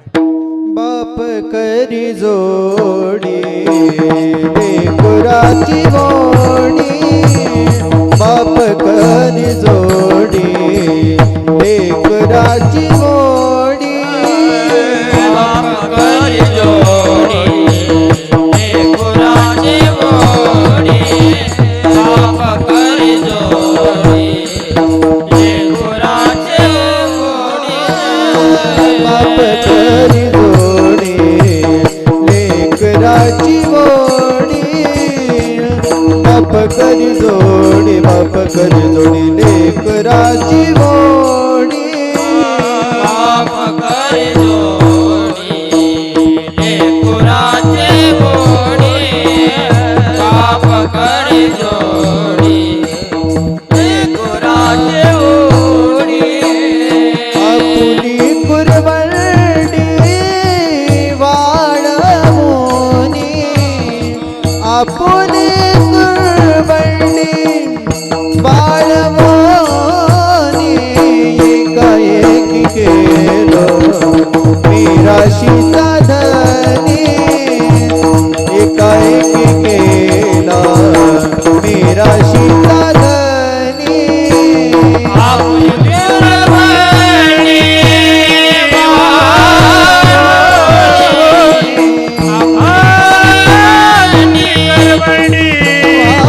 बाप करी जोडी लेकराची गोडी, बाप करी जोडी लेकराची गोडी, बाप करी जोडी लेकराची गोडी, बाप करी जोडी लेकराची गोडी, बाप करी जोडी लेकराची गोडी, बाप करी जोडी, बाप करी जोडी लेकराची गोडी, बाप करी जोडी लेकराची गोडी, बाप करी जोडी लेकराची गोडी, आपुली कुरवंडी वाळवोनी, आपुली कुरवंडी वाळवोनी, एकाएकी केलो मीराशी साधनी, एकाएकी केला मीराशी साधनी, आपुली कुरवंडी वाळवोनी, आपुली कुरवंडी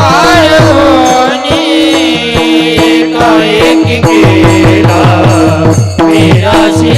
वाळवोनी, एकाएकी केला मीराशी